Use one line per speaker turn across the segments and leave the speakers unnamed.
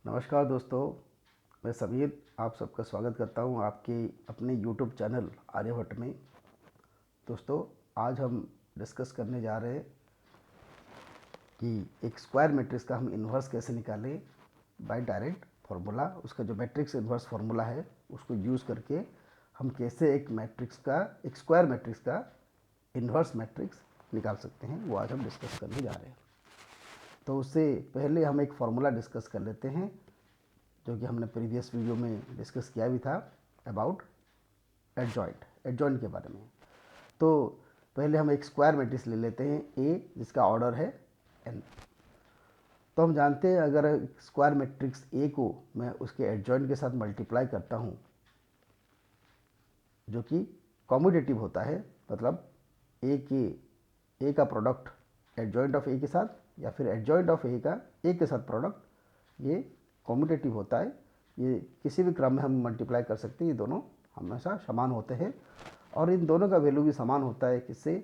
नमस्कार दोस्तों, मैं समीर आप सबका स्वागत करता हूं आपके अपने YouTube चैनल आर्यभट्ट में। दोस्तों, आज हम डिस्कस करने जा रहे हैं कि एक स्क्वायर मैट्रिक्स का हम इन्वर्स कैसे निकालें बाय डायरेक्ट फार्मूला। उसका जो मैट्रिक्स इन्वर्स फार्मूला है उसको यूज़ करके हम कैसे एक स्क्वायर मैट्रिक्स का इन्वर्स मैट्रिक्स निकाल सकते हैं, वो आज हम डिस्कस करने जा रहे हैं। तो उससे पहले हम एक फार्मूला डिस्कस कर लेते हैं जो कि हमने प्रीवियस वीडियो में डिस्कस किया भी था अबाउट एडजॉइंट के बारे में। तो पहले हम एक स्क्वायर मैट्रिक्स ले लेते हैं ए, जिसका ऑर्डर है एन। तो हम जानते हैं अगर स्क्वायर मैट्रिक्स ए को मैं उसके एडजॉइंट के साथ मल्टीप्लाई करता हूँ जो कि कॉम्यूटेटिव होता है, मतलब ए का प्रोडक्ट एडजॉइंट ऑफ ए के साथ या फिर एडजॉइंट ऑफ ए का ए के साथ प्रोडक्ट, ये कॉम्यूटेटिव होता है। ये किसी भी क्रम में हम मल्टीप्लाई कर सकते हैं, ये दोनों हमेशा समान होते हैं और इन दोनों का वैल्यू भी समान होता है। किससे?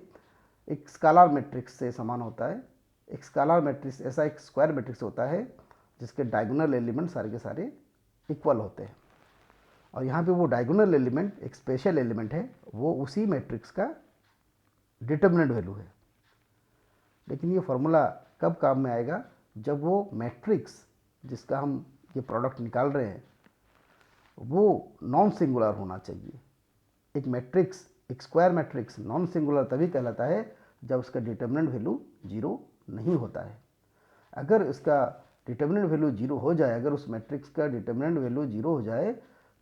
एक स्केलर मैट्रिक्स से समान होता है। एक स्केलर मैट्रिक्स ऐसा एक स्क्वायर मैट्रिक्स होता है जिसके डायगोनल एलिमेंट सारे के सारे इक्वल होते हैं और यहाँ पे वो डायगोनल एलिमेंट एक स्पेशल एलिमेंट है, वो उसी मैट्रिक्स का डिटर्मिनेंट वैल्यू है। लेकिन ये फार्मूला कब काम में आएगा? जब वो मैट्रिक्स जिसका हम ये प्रोडक्ट निकाल रहे हैं वो नॉन सिंगुलर होना चाहिए। एक स्क्वायर मैट्रिक्स नॉन सिंगुलर तभी कहलाता है जब उसका डिटर्मिनेंट वैल्यू जीरो नहीं होता है। अगर इसका डिटर्मिनेंट वैल्यू जीरो हो जाए, अगर उस मैट्रिक्स का डिटर्मिनेंट वैल्यू जीरो हो जाए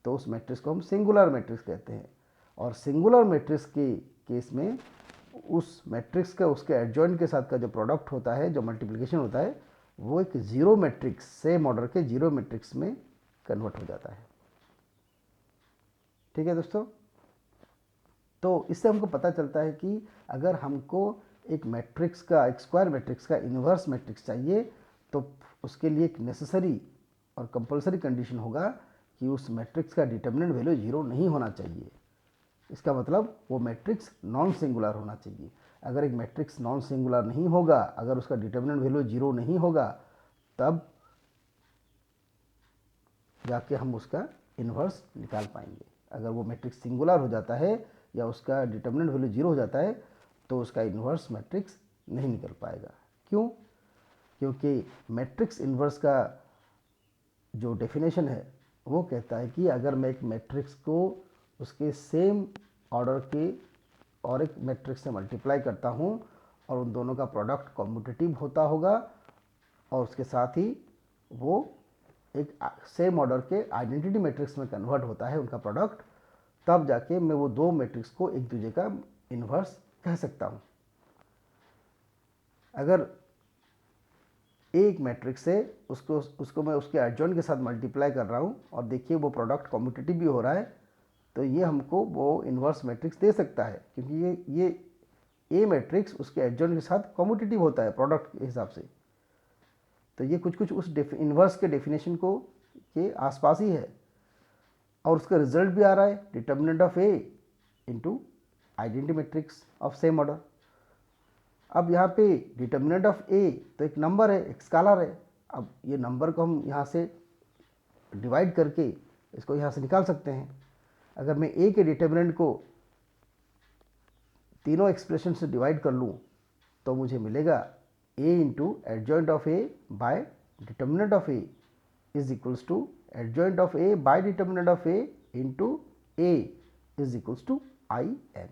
तो उस मैट्रिक्स को हम सिंगुलर मैट्रिक्स कहते हैं। और सिंगुलर मैट्रिक्स के केस में उस मैट्रिक्स का उसके एडजॉइंट के साथ का जो प्रोडक्ट होता है, जो मल्टीप्लिकेशन होता है, वो एक जीरो मैट्रिक्स, सेम ऑर्डर के जीरो मैट्रिक्स में कन्वर्ट हो जाता है। ठीक है दोस्तों, तो इससे हमको पता चलता है कि अगर हमको एक स्क्वायर मैट्रिक्स का इन्वर्स मैट्रिक्स चाहिए तो उसके लिए एक नेसेसरी और कंपलसरी कंडीशन होगा कि उस मैट्रिक्स का डिटर्मिनेंट वैल्यू जीरो नहीं होना चाहिए। इसका मतलब वो मैट्रिक्स नॉन सिंगुलर होना चाहिए। अगर एक मैट्रिक्स नॉन सिंगुलर नहीं होगा, अगर उसका डिटर्मिनेंट वैल्यू जीरो नहीं होगा, तब जाके हम उसका इन्वर्स निकाल पाएंगे। अगर वो मैट्रिक्स सिंगुलर हो जाता है या उसका डिटर्मिनेंट वैल्यू जीरो हो जाता है तो उसका इन्वर्स मैट्रिक्स नहीं निकल पाएगा। क्यों? क्योंकि मैट्रिक्स इन्वर्स का जो डेफिनेशन है वो कहता है कि अगर मैं एक मैट्रिक्स को उसके सेम ऑर्डर के और एक मैट्रिक्स से मल्टीप्लाई करता हूँ और उन दोनों का प्रोडक्ट कॉम्यूटेटिव होता होगा और उसके साथ ही वो एक सेम ऑर्डर के आइडेंटिटी मैट्रिक्स में कन्वर्ट होता है उनका प्रोडक्ट, तब जाके मैं वो दो मैट्रिक्स को एक दूसरे का इन्वर्स कह सकता हूँ। अगर एक मैट्रिक्स से उसको मैं उसके एडजॉइंट के साथ मल्टीप्लाई कर रहा हूँ और देखिए वो प्रोडक्ट कॉम्यूटेटिव भी हो रहा है, तो ये हमको वो इन्वर्स मैट्रिक्स दे सकता है, क्योंकि ये ए मैट्रिक्स उसके एडजॉइंट के साथ कॉम्यूटेटिव होता है प्रोडक्ट के हिसाब से। तो ये कुछ उस इन्वर्स के डेफिनेशन को के आसपास ही है और उसका रिजल्ट भी आ रहा है, determinant of A into identity matrix of same order. अब यहाँ पे डिटर्मिनेंट ऑफ ए तो एक नंबर है, एक स्केलर है। अब ये नंबर को हम यहाँ से डिवाइड करके इसको यहाँ से निकाल सकते हैं। अगर मैं ए के डिटर्मिनेंट को तीनों एक्सप्रेशन से डिवाइड कर लूँ तो मुझे मिलेगा A into adjoint of A by determinant of A is equals to adjoint of A by determinant of A into A is equals to I n,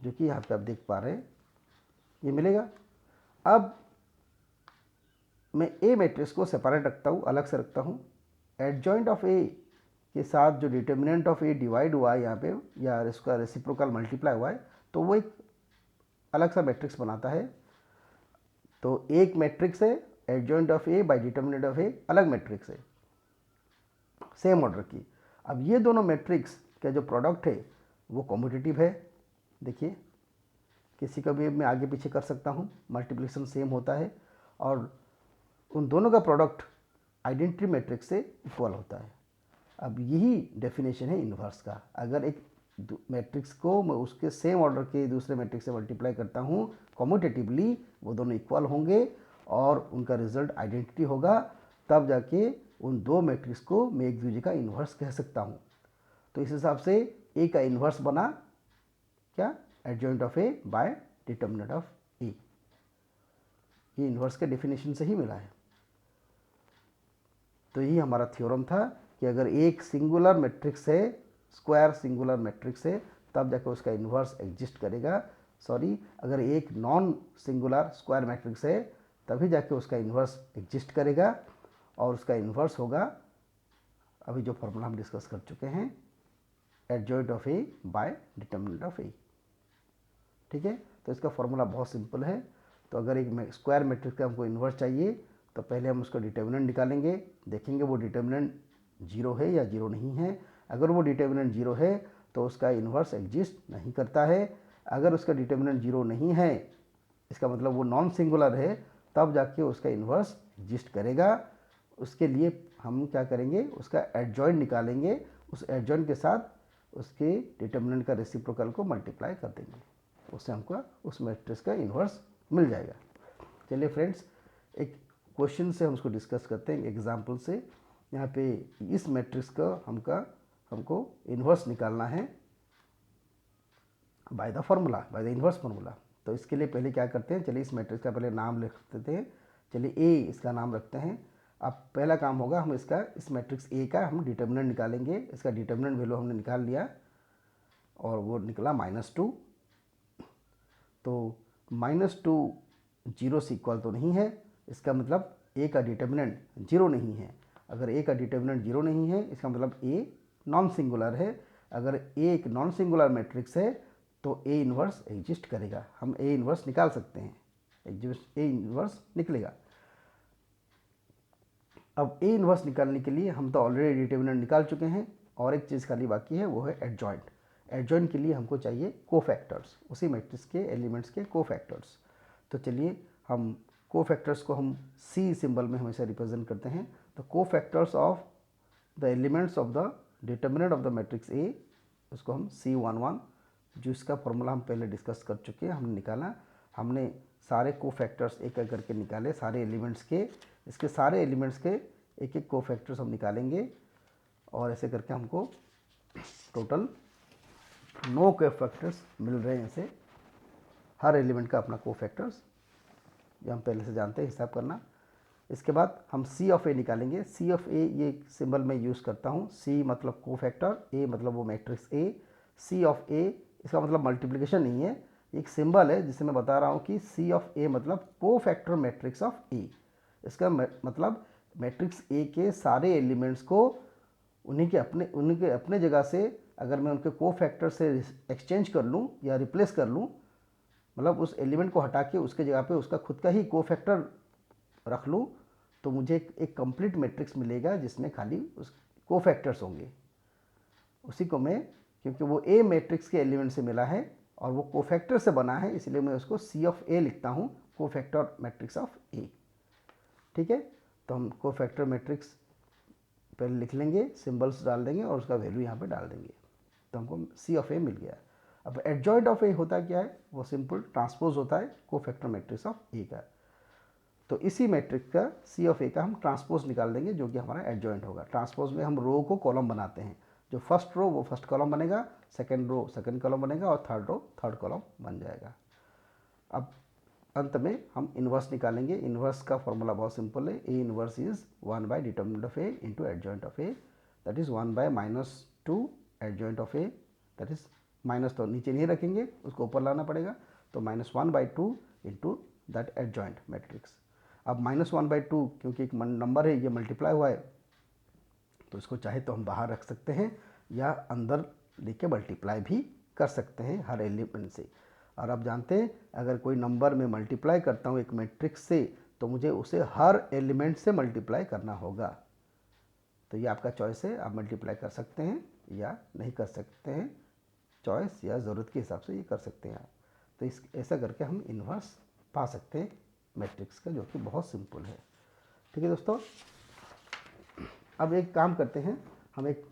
जो कि यहाँ पे आप देख पा रहे हैं ये मिलेगा। अब मैं ए मैट्रिक्स को सेपरेट रखता हूँ, अलग से रखता हूँ। एडजॉइंट ऑफ ए के साथ जो डिटर्मिनेंट ऑफ ए डिवाइड हुआ है यहाँ पे या इसका रेसिप्रोकल मल्टीप्लाई हुआ है तो वो एक अलग सा मैट्रिक्स बनाता है। तो एक मैट्रिक्स है, adjoint of A by determinant of A अलग मैट्रिक्स है सेम ऑर्डर की। अब ये दोनों मैट्रिक्स का जो प्रोडक्ट है वो कॉम्यूटेटिव है। देखिए किसी का भी मैं आगे पीछे कर सकता हूँ, मल्टीप्लिकेशन सेम होता है और उन दोनों का प्रोडक्ट आइडेंटिटी मैट्रिक्स से इक्वल होता है। अब यही डेफिनेशन है इन्वर्स का। अगर एक मैट्रिक्स को मैं उसके सेम ऑर्डर के दूसरे मैट्रिक्स से मल्टीप्लाई करता हूँ कॉम्यूटेटिवली, वो दोनों इक्वल होंगे और उनका रिजल्ट आइडेंटिटी होगा, तब जाके उन दो मैट्रिक्स को मैं एक दूसरे का इन्वर्स कह सकता हूँ। तो इस हिसाब से ए का इन्वर्स बना क्या, adjoint of A by determinant of A. ये इन्वर्स के डेफिनेशन से ही मिला है। तो यही हमारा थ्योरम था कि अगर एक सिंगुलर मैट्रिक्स है, स्क्वायर सिंगुलर मैट्रिक्स है, तब जाकर उसका इन्वर्स एग्जिस्ट करेगा। सॉरी, अगर एक नॉन सिंगुलर स्क्वायर मैट्रिक्स है तभी जाके उसका इन्वर्स एग्जिस्ट करेगा, और उसका इन्वर्स होगा अभी जो फॉर्मूला हम डिस्कस कर चुके हैं, adjoint of A by determinant of A. ठीक है, तो इसका फॉर्मूला बहुत सिंपल है। तो अगर एक स्क्वायर मैट्रिक्स का हमको इन्वर्स चाहिए तो पहले हम उसका डिटर्मिनेंट निकालेंगे, देखेंगे वो डिटर्मिनेंट जीरो है या जीरो नहीं है। अगर वो डिटर्मिनेंट जीरो है तो उसका इन्वर्स एग्जिस्ट नहीं करता है। अगर उसका डिटर्मिनेंट जीरो नहीं है, इसका मतलब वो नॉन सिंगुलर है, तब जाके उसका इन्वर्स एग्जिस्ट करेगा। उसके लिए हम क्या करेंगे, उसका एडजॉइंट निकालेंगे, उस एडजॉइंट के साथ उसके डिटर्मिनेंट का रेसिप्रोकल को मल्टीप्लाई कर देंगे, उससे हमको उस मैट्रिक्स का इन्वर्स मिल जाएगा। चलिए फ्रेंड्स, एक क्वेश्चन से हम उसको डिस्कस करते हैं, एग्जाम्पल से। यहाँ पे इस मैट्रिक्स का हमको इन्वर्स निकालना है by the formula, by the inverse formula. तो इसके लिए पहले क्या करते हैं, चलिए इस मैट्रिक्स का पहले नाम लिख देते हैं। चलिए ए इसका नाम रखते हैं। अब पहला काम होगा, हम इस मैट्रिक्स ए का हम डिटर्मिनेंट निकालेंगे। इसका डिटर्मिनेंट वैल्यू हमने निकाल लिया और वो निकला -2। तो -2 जीरो से इक्वल तो नहीं है, इसका मतलब ए का डिटर्मिनेंट जीरो नहीं है। अगर ए का डिटर्मिनेंट जीरो नहीं है, इसका मतलब ए नॉन सिंगुलर है। अगर ए एक नॉन सिंगुलर मैट्रिक्स है तो ए इन्वर्स एग्जिस्ट करेगा। हम ए इन्वर्स निकाल सकते हैं, ए इन्वर्स निकलेगा। अब ए इन्वर्स निकालने के लिए हम तो ऑलरेडी डिटर्मिनेंट निकाल चुके हैं, और एक चीज़ खाली बाकी है, वो है एडजॉइंट। एडजॉइंट के लिए हमको चाहिए कोफैक्टर्स, उसी मैट्रिक्स के एलिमेंट्स के कोफैक्टर्स। तो चलिए हम कोफैक्टर्स को हम सी सिंबल में हमेशा रिप्रेजेंट करते हैं। तो cofactors of the elements of the determinant of the matrix A, उसको हम C11, जो इसका फॉर्मूला हम पहले डिस्कस कर चुके हैं, हमने निकाला। हमने सारे कोफैक्टर्स एक एक करके निकाले, सारे एलिमेंट्स के। इसके सारे एलिमेंट्स के एक एक कोफैक्टर्स हम निकालेंगे, और ऐसे करके हमको टोटल 9 कोफैक्टर्स मिल रहे हैं। ऐसे हर एलिमेंट का अपना कोफैक्टर्स, जो हम पहले से जानते हैं हिसाब करना। इसके बाद हम C ऑफ A निकालेंगे। C ऑफ A ये सिंबल मैं यूज़ करता हूँ। C मतलब कोफैक्टर, A मतलब वो matrix A। C of A इसका मतलब मल्टीप्लिकेशन नहीं है, एक सिंबल है जिससे मैं बता रहा हूँ कि C ऑफ A मतलब कोफैक्टर मैट्रिक्स ऑफ A। इसका मतलब मैट्रिक्स A के सारे एलिमेंट्स को उनके अपने जगह से अगर मैं उनके कोफैक्टर से एक्सचेंज कर लूँ या रिप्लेस कर लूँ, मतलब उस एलिमेंट को हटा के उसके जगह पे उसका खुद का ही कोफैक्टर रख लूँ, तो मुझे एक कंप्लीट मैट्रिक्स मिलेगा जिसमें खाली उस कोफैक्टर्स होंगे। उसी को मैं, क्योंकि वो ए मैट्रिक्स के एलिमेंट से मिला है और वो कोफैक्टर से बना है, इसलिए मैं उसको C ऑफ A लिखता हूँ, कोफैक्टर मैट्रिक्स ऑफ A। ठीक है, तो हम कोफैक्टर मैट्रिक्स पहले लिख लेंगे, सिंबल्स डाल देंगे और उसका वैल्यू यहाँ पे डाल देंगे, तो हमको C ऑफ A मिल गया। अब एडजॉइंट ऑफ A होता क्या है, वो सिंपल ट्रांसपोज होता है कोफैक्टर मैट्रिक्स ऑफ A का। तो इसी मैट्रिक्स का C ऑफ A का हम ट्रांसपोज निकाल देंगे, जो कि हमारा एडजॉइंट होगा। ट्रांसपोज में हम रो को कॉलम बनाते हैं, जो फर्स्ट रो वो फर्स्ट कॉलम बनेगा, सेकंड रो सेकंड कॉलम बनेगा, और थर्ड रो थर्ड कॉलम बन जाएगा। अब अंत में हम इन्वर्स निकालेंगे। इन्वर्स का फॉर्मूला बहुत सिंपल है, A inverse is 1 by determinant of A into adjoint of A, that is 1 by -2 adjoint of A, that is minus तो नीचे नहीं रखेंगे, उसको ऊपर लाना पड़ेगा, तो -1/2 इंटू दैट एडजॉइंट मैट्रिक्स। अब -1/2 क्योंकि एक नंबर है, ये मल्टीप्लाई हुआ है, तो इसको चाहे तो हम बाहर रख सकते हैं या अंदर लेके मल्टीप्लाई भी कर सकते हैं हर एलिमेंट से। और आप जानते हैं, अगर कोई नंबर में मल्टीप्लाई करता हूँ एक मैट्रिक्स से, तो मुझे उसे हर एलिमेंट से मल्टीप्लाई करना होगा। तो ये आपका चॉइस है, आप मल्टीप्लाई कर सकते हैं या नहीं कर सकते हैं, चॉइस या ज़रूरत के हिसाब से ये कर सकते हैं आप। तो ऐसा करके हम इन्वर्स पा सकते हैं मैट्रिक्स का, जो कि बहुत सिंपल है। ठीक है दोस्तों, अब एक काम करते हैं, हम एक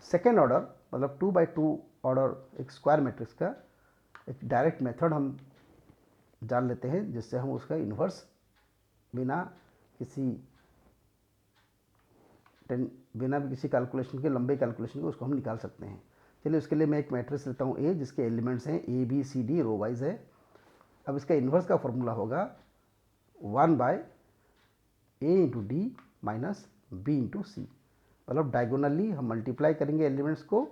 सेकेंड ऑर्डर मतलब 2/2 ऑर्डर एक स्क्वायर मैट्रिक्स का एक डायरेक्ट मेथड हम जान लेते हैं, जिससे हम उसका इन्वर्स बिना किसी बिना भी किसी कैलकुलेशन के, लंबे कैलकुलेशन के उसको हम निकाल सकते हैं। चलिए उसके लिए मैं एक मैट्रिक्स लेता हूँ ए, जिसके एलिमेंट्स हैं A B C D, row wise है। अब इसका इन्वर्स का फॉर्मूला होगा 1/a into D minus B into C. मतलब डायगोनली हम मल्टीप्लाई करेंगे एलिमेंट्स को,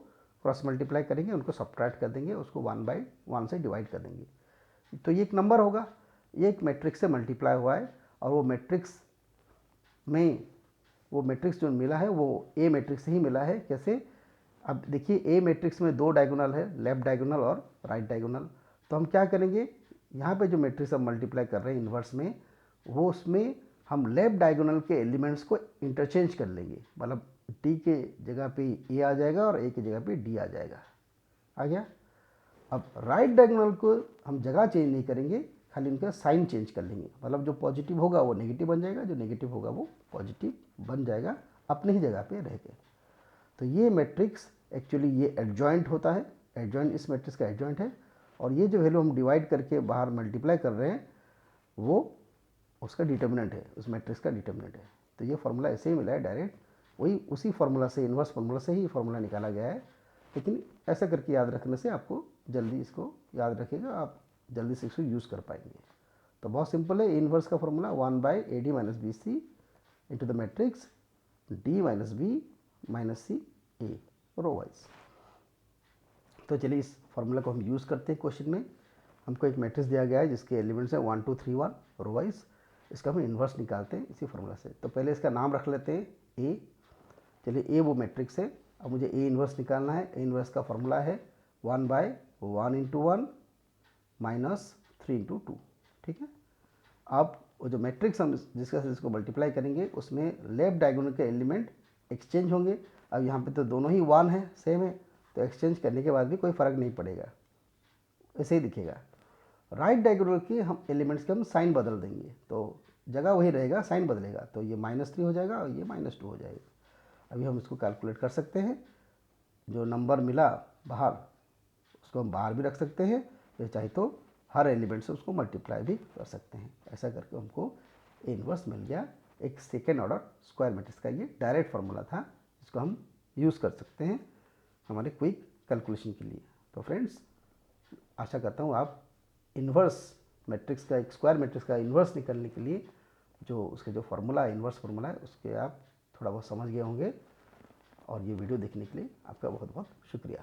क्रॉस मल्टीप्लाई करेंगे, उनको सब्ट्रैक्ट कर देंगे, उसको 1/1 से डिवाइड कर देंगे। तो ये एक नंबर होगा, ये एक मैट्रिक्स से मल्टीप्लाई हुआ है, और वो मैट्रिक्स जो मिला है वो ए मैट्रिक्स से ही मिला है। कैसे? अब देखिए ए मैट्रिक्स में दो डायगोनल है, लेफ्ट डायगोनल और राइट डायगोनल। तो हम क्या करेंगे, यहाँ पे जो मैट्रिक्स हम मल्टीप्लाई कर रहे हैं इन्वर्स में, वो उसमें हम लेफ्ट डायगोनल के एलिमेंट्स को इंटरचेंज कर लेंगे। मतलब डी के जगह पे ए आ जाएगा और ए की जगह पे डी आ जाएगा। आ गया? अब राइट डायगोनल को हम जगह चेंज नहीं करेंगे, खाली उनका साइन चेंज कर लेंगे। मतलब जो पॉजिटिव होगा वो नेगेटिव बन जाएगा, जो नेगेटिव होगा वो पॉजिटिव बन जाएगा, अपनी ही जगह पे रह के। तो ये मैट्रिक्स एक्चुअली ये एडजॉइंट होता है, एडजॉइंट इस मैट्रिक्स का एडजॉइंट है। और ये जो वैल्यू हम डिवाइड करके बाहर मल्टीप्लाई कर रहे हैं वो उसका डिटर्मिनेंट है, उस मैट्रिक्स का डिटर्मिनेंट है। तो ये फार्मूला ऐसे ही मिला है डायरेक्ट, वही उसी फार्मूला से, इन्वर्स फार्मूला से ही फार्मूला निकाला गया है। लेकिन ऐसा करके याद रखने से आपको जल्दी इसको याद रखेगा, आप जल्दी से इसको यूज़ कर पाएंगे। तो बहुत सिंपल है, इन्वर्स का formula 1/AD minus B C into the matrix D minus B minus C A, row wise. तो चलिए इस फार्मूला को हम यूज़ करते हैं क्वेश्चन में। हमको एक मैट्रिक्स दिया गया है जिसके एलिमेंट्स हैं 1 2 3 1 रो वाइज। इसका हम इन्वर्स निकालते हैं इसी फार्मूला से। तो पहले इसका नाम रख लेते हैं ए। चलिए ए वो मैट्रिक्स है, अब मुझे ए इन्वर्स निकालना है। ए इन्वर्स का फार्मूला है 1/1 इंटू 1 माइनस 3 इंटू 2। ठीक है? अब वो जो मैट्रिक्स हम जिसको मल्टीप्लाई करेंगे उसमें लेफ्ट डायगोनल के एलिमेंट एक्सचेंज होंगे। अब यहाँ पे तो दोनों ही 1 है, सेम है, तो एक्सचेंज करने के बाद भी कोई फ़र्क नहीं पड़ेगा, ऐसे ही दिखेगा। राइट डायगोनल के हम एलिमेंट्स के हम साइन बदल देंगे, तो जगह वही रहेगा, साइन बदलेगा, तो ये -3 हो जाएगा और ये -2 हो जाएगा। अभी हम इसको कैलकुलेट कर सकते हैं। जो नंबर मिला बाहर उसको हम बाहर भी रख सकते हैं, या चाहे तो हर एलिमेंट से उसको मल्टीप्लाई भी कर सकते हैं। ऐसा करके हमको ए इन्वर्स मिल गया। एक सेकेंड ऑर्डर स्क्वायर मैट्रिक्स का ये डायरेक्ट फार्मूला था, जिसको हम यूज़ कर सकते हैं हमारे क्विक कैलकुलेशन के लिए। तो फ्रेंड्स, आशा करता हूँ आप इन्वर्स मैट्रिक्स का, एक स्क्वायर मैट्रिक्स का इन्वर्स निकालने के लिए जो उसके जो फार्मूला है, इन्वर्स फार्मूला है, उसके आप थोड़ा बहुत समझ गए होंगे। और ये वीडियो देखने के लिए आपका बहुत बहुत शुक्रिया।